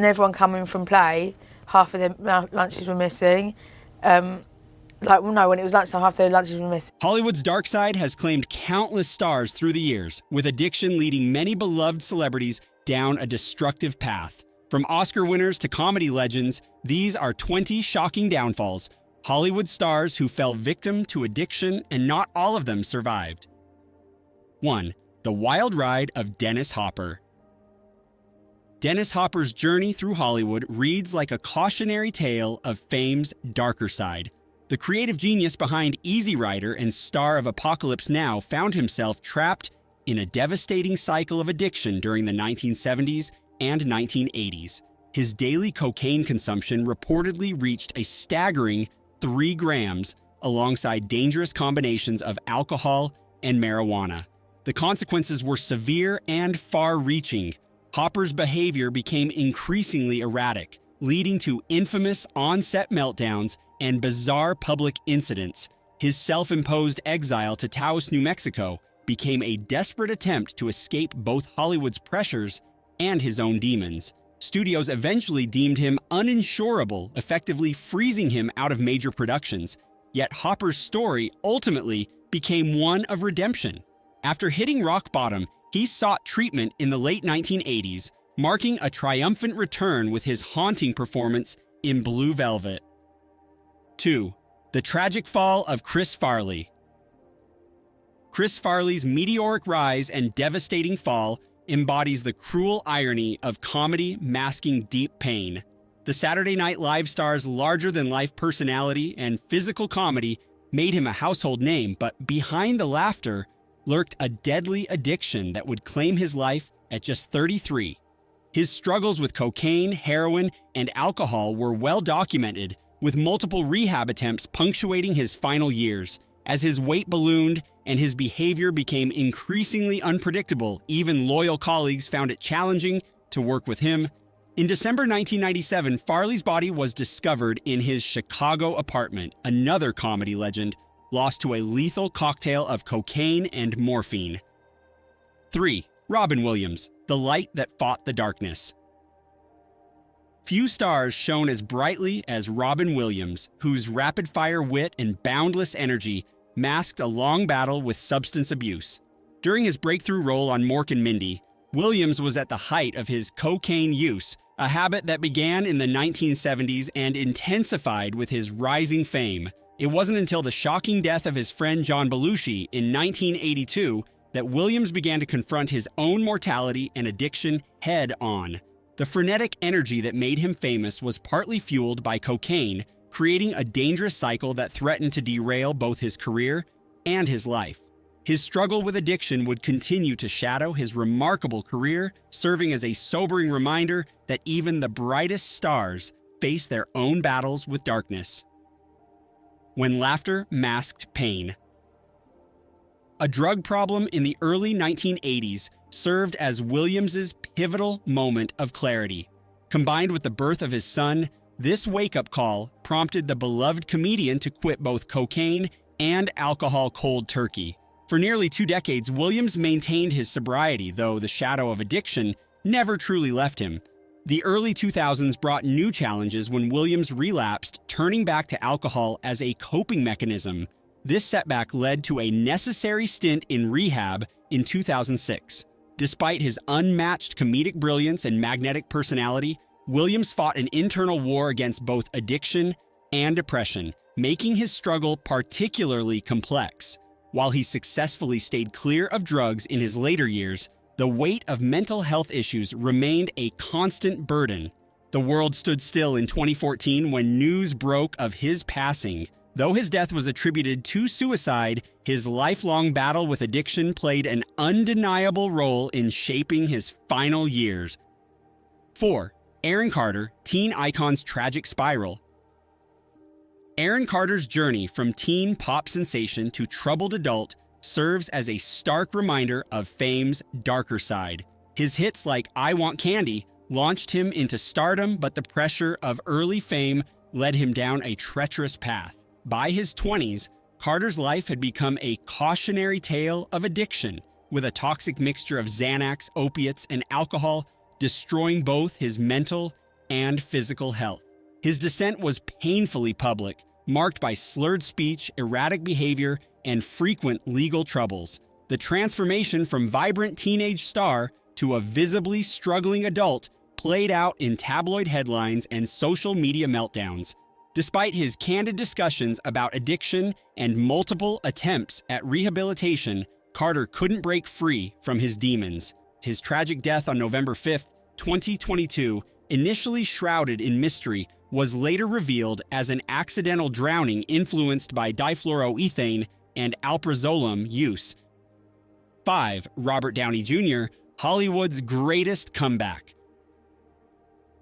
And everyone coming from play, half of their lunches were missing. When it was lunchtime, half their lunches were missing. Hollywood's dark side has claimed countless stars through the years, with addiction leading many beloved celebrities down a destructive path. From Oscar winners to comedy legends, these are 20 shocking downfalls. Hollywood stars who fell victim to addiction, and not all of them survived. 1. The wild ride of Dennis Hopper. Dennis Hopper's journey through Hollywood reads like a cautionary tale of fame's darker side. The creative genius behind Easy Rider and star of Apocalypse Now found himself trapped in a devastating cycle of addiction during the 1970s and 1980s. His daily cocaine consumption reportedly reached a staggering 3 grams, alongside dangerous combinations of alcohol and marijuana. The consequences were severe and far-reaching. Hopper's behavior became increasingly erratic, leading to infamous on-set meltdowns and bizarre public incidents. His self-imposed exile to Taos, New Mexico, became a desperate attempt to escape both Hollywood's pressures and his own demons. Studios eventually deemed him uninsurable, effectively freezing him out of major productions. Yet Hopper's story ultimately became one of redemption. After hitting rock bottom, he sought treatment in the late 1980s, marking a triumphant return with his haunting performance in Blue Velvet. 2. The tragic fall of Chris Farley. Chris Farley's meteoric rise and devastating fall embodies the cruel irony of comedy masking deep pain. The Saturday Night Live star's larger-than-life personality and physical comedy made him a household name, but behind the laughter lurked a deadly addiction that would claim his life at just 33. His struggles with cocaine, heroin, and alcohol were well documented, with multiple rehab attempts punctuating his final years. As his weight ballooned and his behavior became increasingly unpredictable, even loyal colleagues found it challenging to work with him. In December 1997, Farley's body was discovered in his Chicago apartment, another comedy legend, lost to a lethal cocktail of cocaine and morphine. 3. Robin Williams, the light that fought the darkness. Few stars shone as brightly as Robin Williams, whose rapid-fire wit and boundless energy masked a long battle with substance abuse. During his breakthrough role on Mork and Mindy, Williams was at the height of his cocaine use, a habit that began in the 1970s and intensified with his rising fame. It wasn't until the shocking death of his friend John Belushi in 1982 that Williams began to confront his own mortality and addiction head-on. The frenetic energy that made him famous was partly fueled by cocaine, creating a dangerous cycle that threatened to derail both his career and his life. His struggle with addiction would continue to shadow his remarkable career, serving as a sobering reminder that even the brightest stars face their own battles with darkness. When laughter masked pain. A drug problem in the early 1980s served as Williams's pivotal moment of clarity. Combined with the birth of his son, this wake-up call prompted the beloved comedian to quit both cocaine and alcohol cold turkey. For nearly 2 decades, Williams maintained his sobriety, though the shadow of addiction never truly left him. The early 2000s brought new challenges when Williams relapsed, turning back to alcohol as a coping mechanism. This setback led to a necessary stint in rehab in 2006. Despite his unmatched comedic brilliance and magnetic personality, Williams fought an internal war against both addiction and depression, making his struggle particularly complex. While he successfully stayed clear of drugs in his later years, the weight of mental health issues remained a constant burden. The world stood still in 2014 when news broke of his passing. Though his death was attributed to suicide, his lifelong battle with addiction played an undeniable role in shaping his final years. 4. Aaron Carter, teen icon's tragic spiral. Aaron Carter's journey from teen pop sensation to troubled adult serves as a stark reminder of fame's darker side. His hits like I Want Candy launched him into stardom, but the pressure of early fame led him down a treacherous path. By his 20s, Carter's life had become a cautionary tale of addiction, with a toxic mixture of Xanax, opiates, and alcohol destroying both his mental and physical health. His descent was painfully public, marked by slurred speech, erratic behavior, and frequent legal troubles. The transformation from vibrant teenage star to a visibly struggling adult played out in tabloid headlines and social media meltdowns. Despite his candid discussions about addiction and multiple attempts at rehabilitation, Carter couldn't break free from his demons. His tragic death on November 5, 2022, initially shrouded in mystery, was later revealed as an accidental drowning influenced by difluoroethane and alprazolam use. 5. Robert Downey Jr., Hollywood's greatest comeback.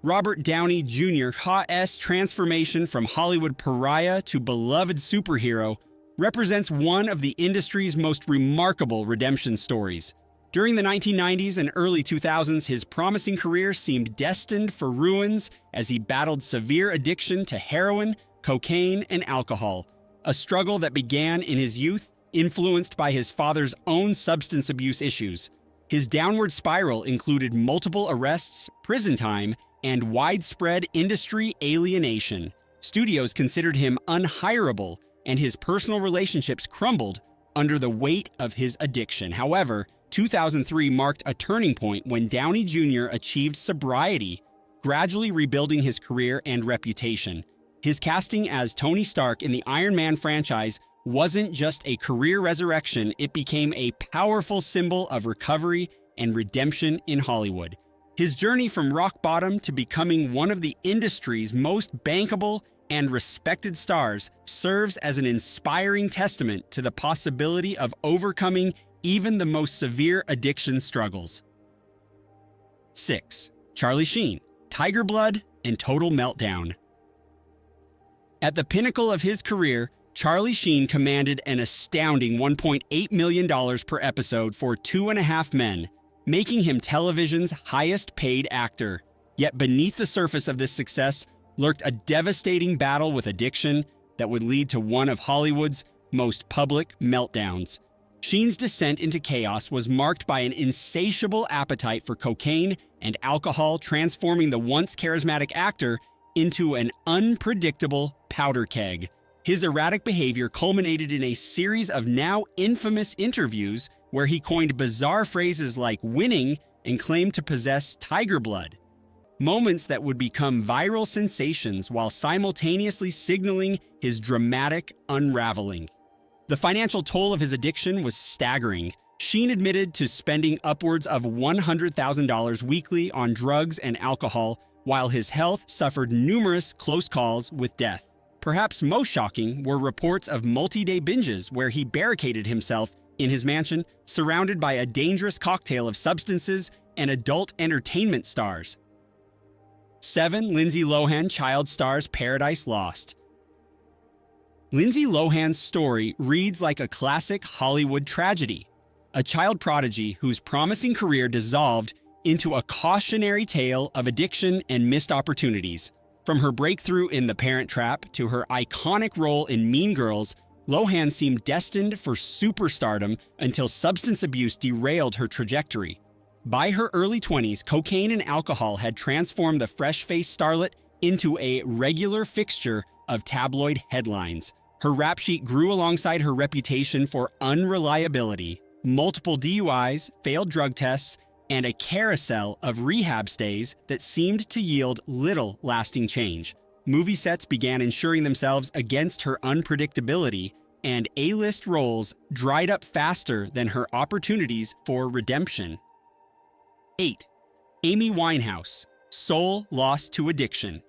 Robert Downey Jr. Hot's transformation from Hollywood pariah to beloved superhero represents one of the industry's most remarkable redemption stories. During the 1990s and early 2000s, his promising career seemed destined for ruins as he battled severe addiction to heroin, cocaine, and alcohol, a struggle that began in his youth, influenced by his father's own substance abuse issues. His downward spiral included multiple arrests, prison time, and widespread industry alienation. Studios considered him unhireable, and his personal relationships crumbled under the weight of his addiction. However, 2003 marked a turning point when Downey Jr. achieved sobriety, gradually rebuilding his career and reputation. His casting as Tony Stark in the Iron Man franchise wasn't just a career resurrection, it became a powerful symbol of recovery and redemption in Hollywood. His journey from rock bottom to becoming one of the industry's most bankable and respected stars serves as an inspiring testament to the possibility of overcoming even the most severe addiction struggles. 6. Charlie Sheen, Tiger Blood and Total Meltdown. At the pinnacle of his career, Charlie Sheen commanded an astounding $1.8 million per episode for 2.5 Men, making him television's highest-paid actor. Yet beneath the surface of this success lurked a devastating battle with addiction that would lead to one of Hollywood's most public meltdowns. Sheen's descent into chaos was marked by an insatiable appetite for cocaine and alcohol, transforming the once charismatic actor into an unpredictable powder keg. His erratic behavior culminated in a series of now infamous interviews where he coined bizarre phrases like winning and claimed to possess tiger blood. Moments that would become viral sensations while simultaneously signaling his dramatic unraveling. The financial toll of his addiction was staggering. Sheen admitted to spending upwards of $100,000 weekly on drugs and alcohol, while his health suffered numerous close calls with death. Perhaps most shocking were reports of multi-day binges where he barricaded himself in his mansion, surrounded by a dangerous cocktail of substances and adult entertainment stars. 7. Lindsay Lohan child stars Paradise Lost. Lindsay Lohan's story reads like a classic Hollywood tragedy, a child prodigy whose promising career dissolved into a cautionary tale of addiction and missed opportunities. From her breakthrough in The Parent Trap to her iconic role in Mean Girls, Lohan seemed destined for superstardom until substance abuse derailed her trajectory. By her early 20s, cocaine and alcohol had transformed the fresh-faced starlet into a regular fixture of tabloid headlines. Her rap sheet grew alongside her reputation for unreliability, multiple DUIs, failed drug tests, and a carousel of rehab stays that seemed to yield little lasting change. Movie sets began insuring themselves against her unpredictability, and A-list roles dried up faster than her opportunities for redemption. 8. Amy Winehouse, soul lost to addiction.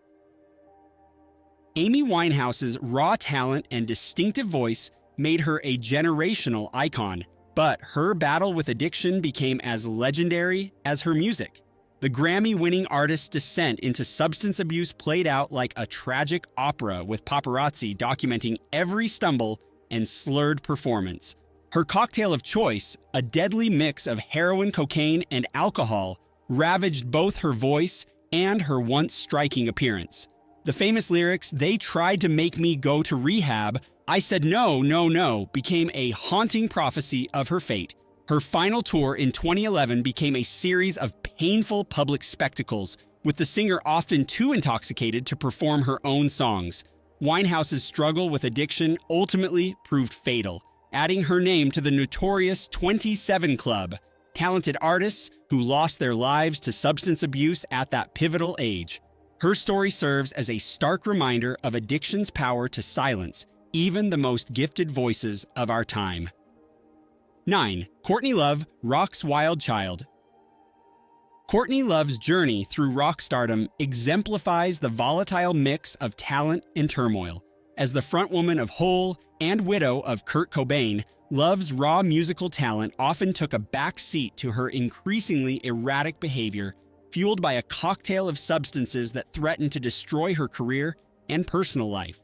Amy Winehouse's raw talent and distinctive voice made her a generational icon, but her battle with addiction became as legendary as her music. The Grammy-winning artist's descent into substance abuse played out like a tragic opera, with paparazzi documenting every stumble and slurred performance. Her cocktail of choice, a deadly mix of heroin, cocaine, and alcohol, ravaged both her voice and her once striking appearance. The famous lyrics, "They tried to make me go to rehab, I said no, no, no," became a haunting prophecy of her fate. Her final tour in 2011 became a series of painful public spectacles, with the singer often too intoxicated to perform her own songs. Winehouse's struggle with addiction ultimately proved fatal, adding her name to the notorious 27 Club, talented artists who lost their lives to substance abuse at that pivotal age. Her story serves as a stark reminder of addiction's power to silence even the most gifted voices of our time. 9. Courtney Love, rock's wild child. Courtney Love's journey through rock stardom exemplifies the volatile mix of talent and turmoil. As the frontwoman of Hole and widow of Kurt Cobain, Love's raw musical talent often took a back seat to her increasingly erratic behavior, fueled by a cocktail of substances that threatened to destroy her career and personal life.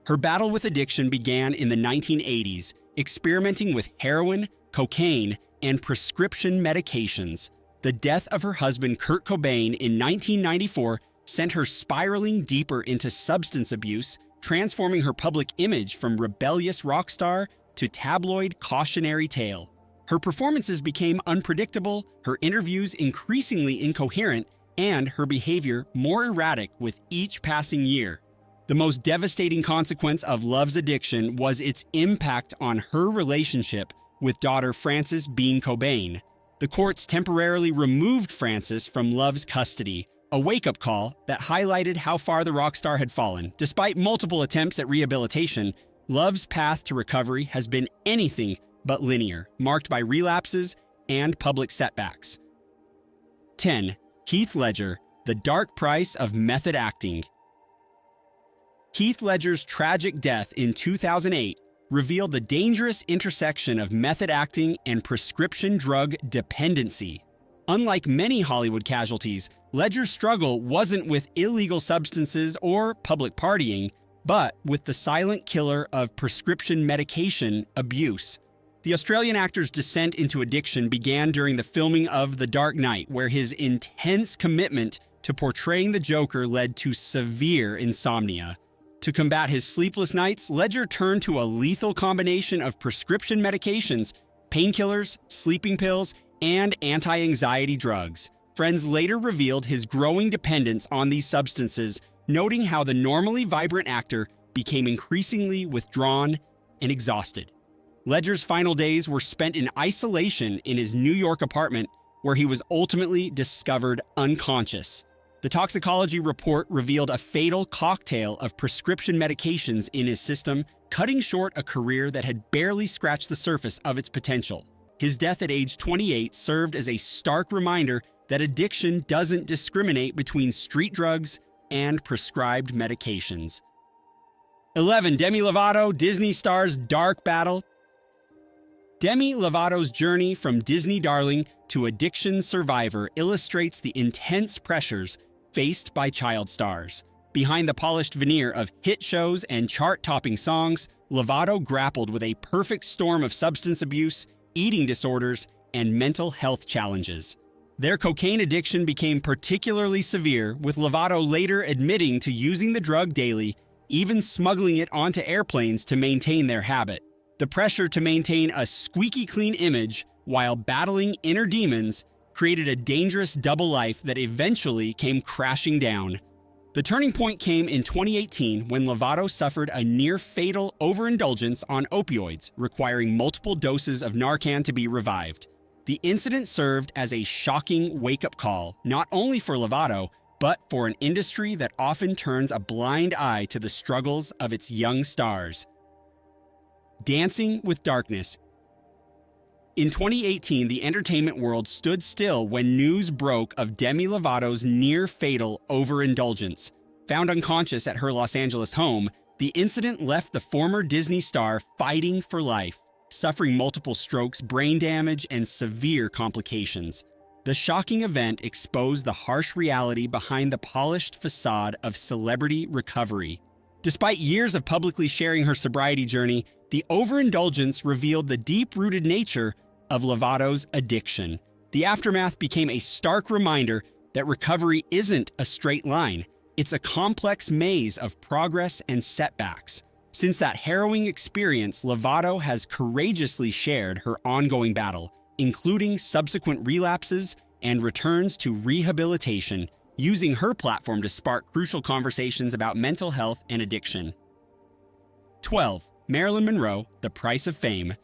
Her battle with addiction began in the 1980s, experimenting with heroin, cocaine, and prescription medications. The death of her husband Kurt Cobain in 1994 sent her spiraling deeper into substance abuse, transforming her public image from rebellious rock star to tabloid cautionary tale. Her performances became unpredictable, her interviews increasingly incoherent, and her behavior more erratic with each passing year. The most devastating consequence of Love's addiction was its impact on her relationship with daughter Frances Bean Cobain. The courts temporarily removed Frances from Love's custody, a wake-up call that highlighted how far the rock star had fallen. Despite multiple attempts at rehabilitation, Love's path to recovery has been anything but linear, marked by relapses and public setbacks. 10. Heath Ledger, the dark price of method acting. Heath Ledger's tragic death in 2008 revealed the dangerous intersection of method acting and prescription drug dependency. Unlike many Hollywood casualties, Ledger's struggle wasn't with illegal substances or public partying, but with the silent killer of prescription medication abuse. The Australian actor's descent into addiction began during the filming of The Dark Knight, where his intense commitment to portraying the Joker led to severe insomnia. To combat his sleepless nights, Ledger turned to a lethal combination of prescription medications, painkillers, sleeping pills, and anti-anxiety drugs. Friends later revealed his growing dependence on these substances, noting how the normally vibrant actor became increasingly withdrawn and exhausted. Ledger's final days were spent in isolation in his New York apartment, where he was ultimately discovered unconscious. The toxicology report revealed a fatal cocktail of prescription medications in his system, cutting short a career that had barely scratched the surface of its potential. His death at age 28 served as a stark reminder that addiction doesn't discriminate between street drugs and prescribed medications. 11. Demi Lovato, Disney star's dark battle. Demi Lovato's journey from Disney darling to addiction survivor illustrates the intense pressures faced by child stars. Behind the polished veneer of hit shows and chart-topping songs, Lovato grappled with a perfect storm of substance abuse, eating disorders, and mental health challenges. Their cocaine addiction became particularly severe, with Lovato later admitting to using the drug daily, even smuggling it onto airplanes to maintain their habit. The pressure to maintain a squeaky clean image while battling inner demons created a dangerous double life that eventually came crashing down. The turning point came in 2018 when Lovato suffered a near-fatal overindulgence on opioids, requiring multiple doses of Narcan to be revived. The incident served as a shocking wake-up call, not only for Lovato, but for an industry that often turns a blind eye to the struggles of its young stars. Dancing with Darkness. In 2018, the entertainment world stood still when news broke of Demi Lovato's near-fatal overindulgence. Found unconscious at her Los Angeles home, the incident left the former Disney star fighting for life, suffering multiple strokes, brain damage, and severe complications. The shocking event exposed the harsh reality behind the polished facade of celebrity recovery. Despite years of publicly sharing her sobriety journey, the overindulgence revealed the deep-rooted nature of Lovato's addiction. The aftermath became a stark reminder that recovery isn't a straight line. It's a complex maze of progress and setbacks. Since that harrowing experience, Lovato has courageously shared her ongoing battle, including subsequent relapses and returns to rehabilitation, using her platform to spark crucial conversations about mental health and addiction. 12. Marilyn Monroe, The Price of Fame.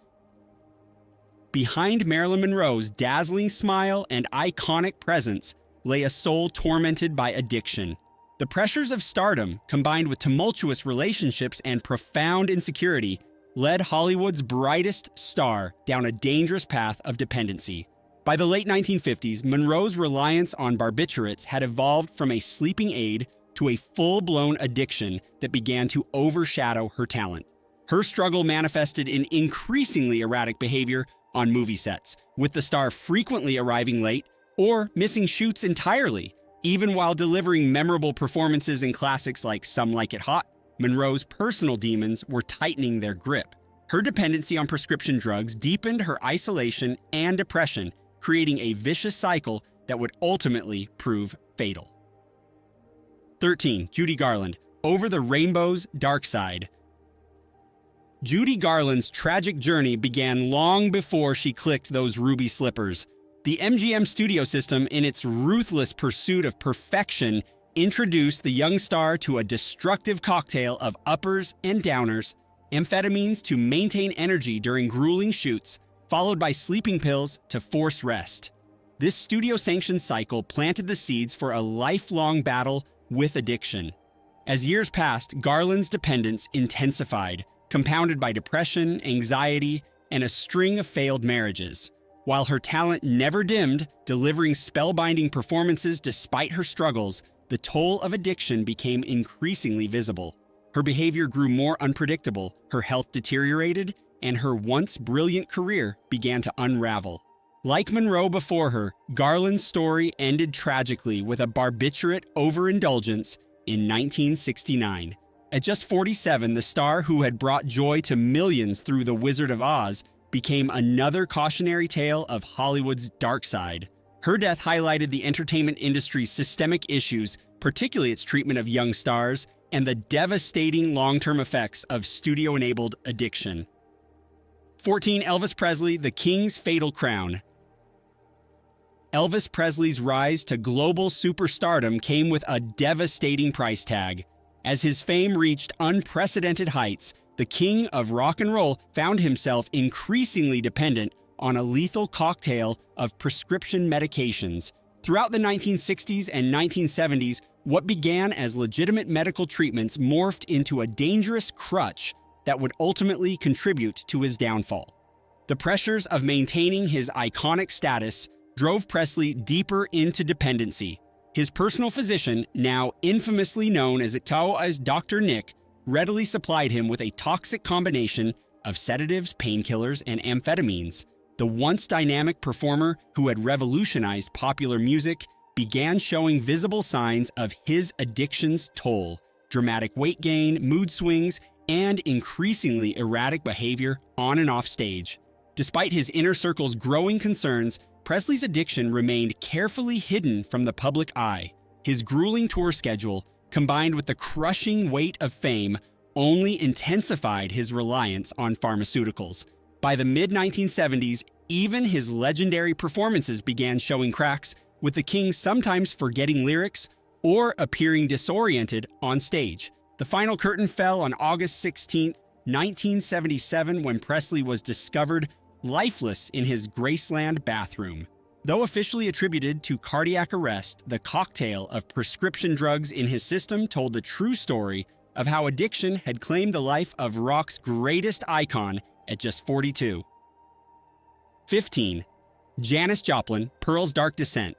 Behind Marilyn Monroe's dazzling smile and iconic presence lay a soul tormented by addiction. The pressures of stardom, combined with tumultuous relationships and profound insecurity, led Hollywood's brightest star down a dangerous path of dependency. By the late 1950s, Monroe's reliance on barbiturates had evolved from a sleeping aid to a full-blown addiction that began to overshadow her talent. Her struggle manifested in increasingly erratic behavior on movie sets, with the star frequently arriving late or missing shoots entirely. Even while delivering memorable performances in classics like Some Like It Hot, Monroe's personal demons were tightening their grip. Her dependency on prescription drugs deepened her isolation and depression, creating a vicious cycle that would ultimately prove fatal. 13. Judy Garland, Over the Rainbow's Dark Side. Judy Garland's tragic journey began long before she clicked those ruby slippers. The MGM studio system, in its ruthless pursuit of perfection, introduced the young star to a destructive cocktail of uppers and downers, amphetamines to maintain energy during grueling shoots, followed by sleeping pills to force rest. This studio-sanctioned cycle planted the seeds for a lifelong battle with addiction. As years passed, Garland's dependence intensified, compounded by depression, anxiety, and a string of failed marriages. While her talent never dimmed, delivering spellbinding performances despite her struggles, the toll of addiction became increasingly visible. Her behavior grew more unpredictable, her health deteriorated, and her once brilliant career began to unravel. Like Monroe before her, Garland's story ended tragically with a barbiturate overindulgence in 1969. At just 47, the star who had brought joy to millions through The Wizard of Oz became another cautionary tale of Hollywood's dark side. Her death highlighted the entertainment industry's systemic issues, particularly its treatment of young stars, and the devastating long-term effects of studio-enabled addiction. 14. Elvis Presley, The King's Fatal Crown. Elvis Presley's rise to global superstardom came with a devastating price tag. As his fame reached unprecedented heights, the king of rock and roll found himself increasingly dependent on a lethal cocktail of prescription medications. Throughout the 1960s and 1970s, what began as legitimate medical treatments morphed into a dangerous crutch that would ultimately contribute to his downfall. The pressures of maintaining his iconic status drove Presley deeper into dependency. His personal physician, now infamously known as Dr. Nick, readily supplied him with a toxic combination of sedatives, painkillers, and amphetamines. The once dynamic performer who had revolutionized popular music began showing visible signs of his addiction's toll: dramatic weight gain, mood swings, and increasingly erratic behavior on and off stage. Despite his inner circle's growing concerns, Presley's addiction remained carefully hidden from the public eye. His grueling tour schedule, combined with the crushing weight of fame, only intensified his reliance on pharmaceuticals. By the mid-1970s, even his legendary performances began showing cracks, with the king sometimes forgetting lyrics or appearing disoriented on stage. The final curtain fell on August 16, 1977, when Presley was discovered lifeless in his Graceland bathroom. Though officially attributed to cardiac arrest, the cocktail of prescription drugs in his system told the true story of how addiction had claimed the life of rock's greatest icon at just 42. 15. Janis Joplin, Pearl's Dark Descent.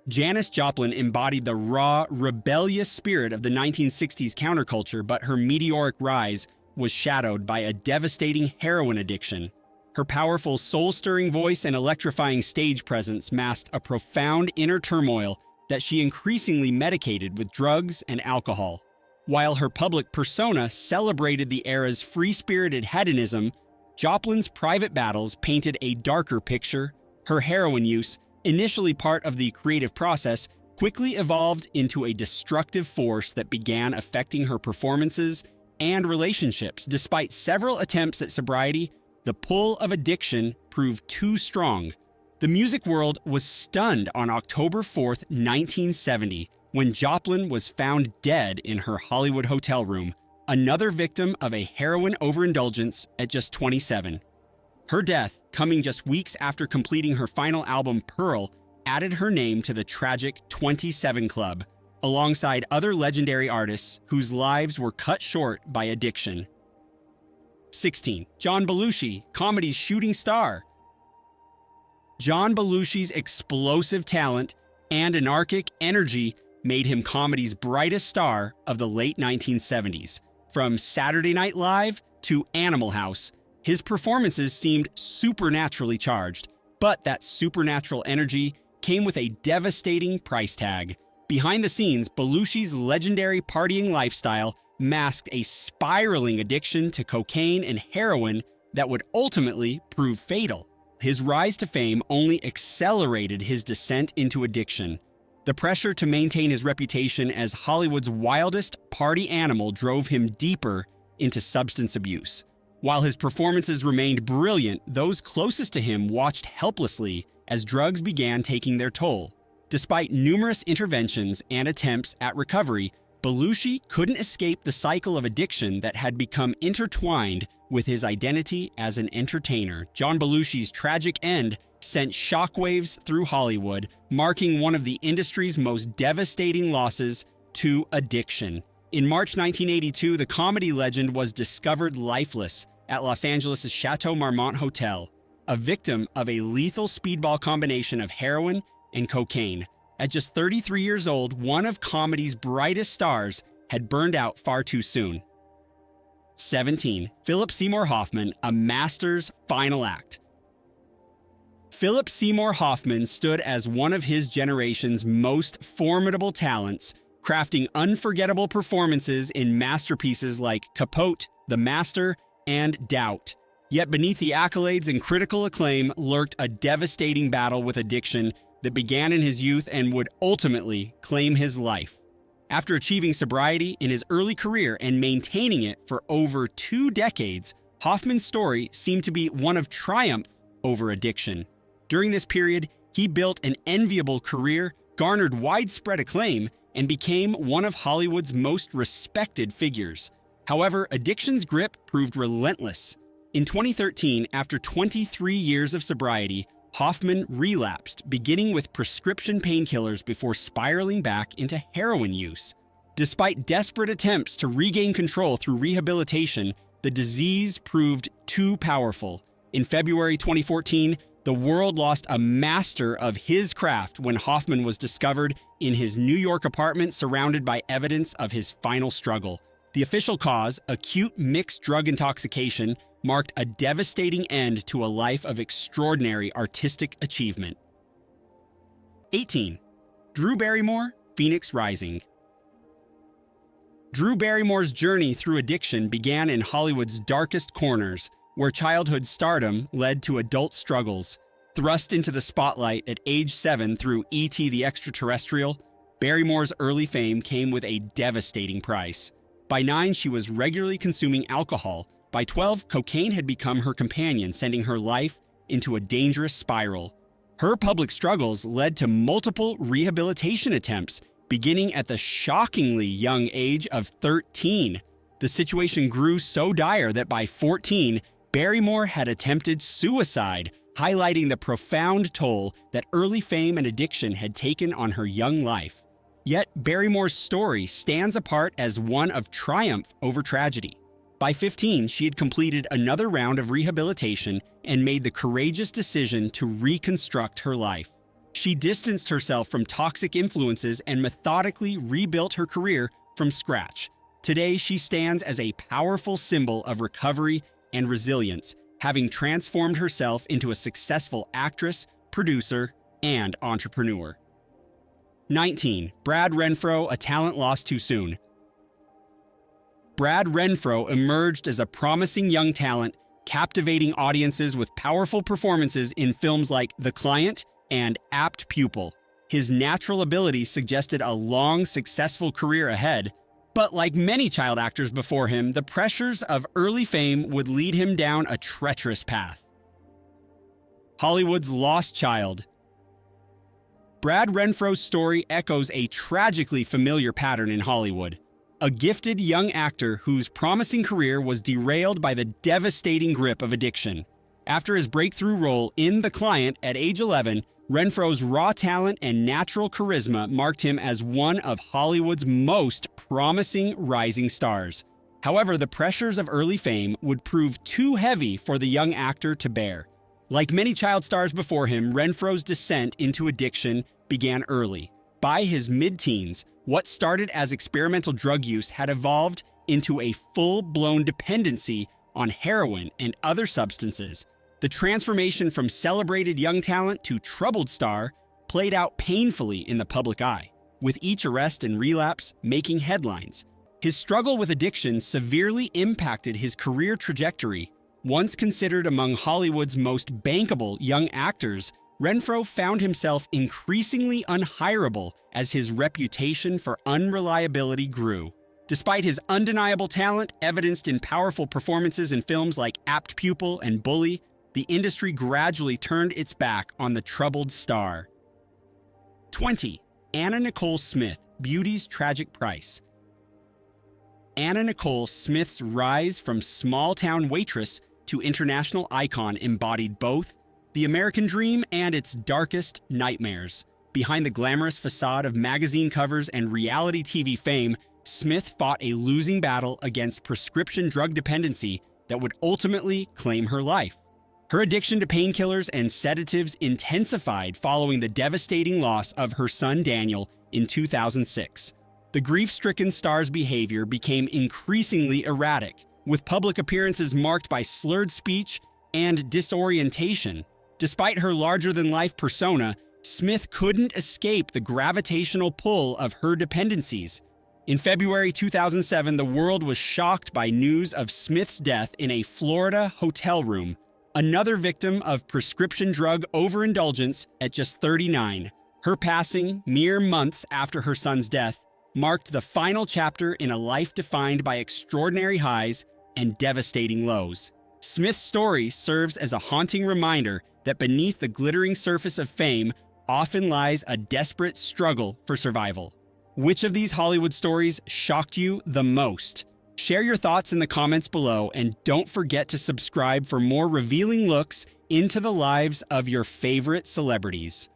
Janis Joplin embodied the raw, rebellious spirit of the 1960s counterculture, but her meteoric rise was shadowed by a devastating heroin addiction. Her powerful, soul-stirring voice and electrifying stage presence masked a profound inner turmoil that she increasingly medicated with drugs and alcohol. While her public persona celebrated the era's free-spirited hedonism, Joplin's private battles painted a darker picture. Her heroin use, initially part of the creative process, quickly evolved into a destructive force that began affecting her performances and relationships. Despite several attempts at sobriety, the pull of addiction proved too strong. The music world was stunned on October 4th, 1970, when Joplin was found dead in her Hollywood hotel room, another victim of a heroin overindulgence at just 27. Her death, coming just weeks after completing her final album Pearl, added her name to the tragic 27 Club, alongside other legendary artists whose lives were cut short by addiction. 16. John Belushi, comedy's shooting star. John Belushi's explosive talent and anarchic energy made him comedy's brightest star of the late 1970s. From Saturday Night Live to Animal House, his performances seemed supernaturally charged, but that supernatural energy came with a devastating price tag. Behind the scenes, Belushi's legendary partying lifestyle masked a spiraling addiction to cocaine and heroin that would ultimately prove fatal. His rise to fame only accelerated his descent into addiction. The pressure to maintain his reputation as Hollywood's wildest party animal drove him deeper into substance abuse. While his performances remained brilliant, those closest to him watched helplessly as drugs began taking their toll. Despite numerous interventions and attempts at recovery, Belushi couldn't escape the cycle of addiction that had become intertwined with his identity as an entertainer. John Belushi's tragic end sent shockwaves through Hollywood, marking one of the industry's most devastating losses to addiction. In March 1982, the comedy legend was discovered lifeless at Los Angeles' Chateau Marmont Hotel, a victim of a lethal speedball combination of heroin and cocaine. At just 33 years old, one of comedy's brightest stars had burned out far too soon. 17. Philip Seymour Hoffman, a master's final act. Philip Seymour Hoffman stood as one of his generation's most formidable talents, crafting unforgettable performances in masterpieces like Capote, The Master, and Doubt. Yet beneath the accolades and critical acclaim lurked a devastating battle with addiction that began in his youth and would ultimately claim his life. After achieving sobriety in his early career and maintaining it for over 2 decades, Hoffman's story seemed to be one of triumph over addiction. During this period, he built an enviable career, garnered widespread acclaim, and became one of Hollywood's most respected figures. However, addiction's grip proved relentless. In 2013, after 23 years of sobriety, Hoffman relapsed, beginning with prescription painkillers before spiraling back into heroin use. Despite desperate attempts to regain control through rehabilitation, the disease proved too powerful. In February 2014, the world lost a master of his craft when Hoffman was discovered in his New York apartment surrounded by evidence of his final struggle. The official cause, acute mixed drug intoxication, marked a devastating end to a life of extraordinary artistic achievement. 18. Drew Barrymore, Phoenix Rising. Drew Barrymore's journey through addiction began in Hollywood's darkest corners, where childhood stardom led to adult struggles. Thrust into the spotlight at age 7 through E.T. the Extraterrestrial, Barrymore's early fame came with a devastating price. By 9, she was regularly consuming alcohol. By 12, cocaine had become her companion, sending her life into a dangerous spiral. Her public struggles led to multiple rehabilitation attempts, beginning at the shockingly young age of 13. The situation grew so dire that by 14, Barrymore had attempted suicide, highlighting the profound toll that early fame and addiction had taken on her young life. Yet Barrymore's story stands apart as one of triumph over tragedy. By 15, she had completed another round of rehabilitation and made the courageous decision to reconstruct her life. She distanced herself from toxic influences and methodically rebuilt her career from scratch. Today, she stands as a powerful symbol of recovery and resilience, having transformed herself into a successful actress, producer, and entrepreneur. 19. Brad Renfro, a talent lost too soon. Brad Renfro emerged as a promising young talent, captivating audiences with powerful performances in films like The Client and Apt Pupil. His natural ability suggested a long, successful career ahead, but like many child actors before him, the pressures of early fame would lead him down a treacherous path. Hollywood's lost child. Brad Renfro's story echoes a tragically familiar pattern in Hollywood. A gifted young actor whose promising career was derailed by the devastating grip of addiction. After his breakthrough role in The Client at age 11, Renfro's raw talent and natural charisma marked him as one of Hollywood's most promising rising stars. However, the pressures of early fame would prove too heavy for the young actor to bear. Like many child stars before him, Renfro's descent into addiction began early. By his mid-teens, what started as experimental drug use had evolved into a full-blown dependency on heroin and other substances. The transformation from celebrated young talent to troubled star played out painfully in the public eye, with each arrest and relapse making headlines. His struggle with addiction severely impacted his career trajectory. Once considered among Hollywood's most bankable young actors, Renfro found himself increasingly unhireable as his reputation for unreliability grew. Despite his undeniable talent, evidenced in powerful performances in films like Apt Pupil and Bully, the industry gradually turned its back on the troubled star. 20. Anna Nicole Smith, Beauty's Tragic Price. Anna Nicole Smith's rise from small-town waitress to international icon embodied both the American dream and its darkest nightmares. Behind the glamorous facade of magazine covers and reality TV fame, Smith fought a losing battle against prescription drug dependency that would ultimately claim her life. Her addiction to painkillers and sedatives intensified following the devastating loss of her son Daniel in 2006. The grief-stricken star's behavior became increasingly erratic, with public appearances marked by slurred speech and disorientation. Despite her larger-than-life persona, Smith couldn't escape the gravitational pull of her dependencies. In February 2007, the world was shocked by news of Smith's death in a Florida hotel room, another victim of prescription drug overindulgence at just 39. Her passing, mere months after her son's death, marked the final chapter in a life defined by extraordinary highs and devastating lows. Smith's story serves as a haunting reminder that beneath the glittering surface of fame often lies a desperate struggle for survival. Which of these Hollywood stories shocked you the most? Share your thoughts in the comments below, and don't forget to subscribe for more revealing looks into the lives of your favorite celebrities.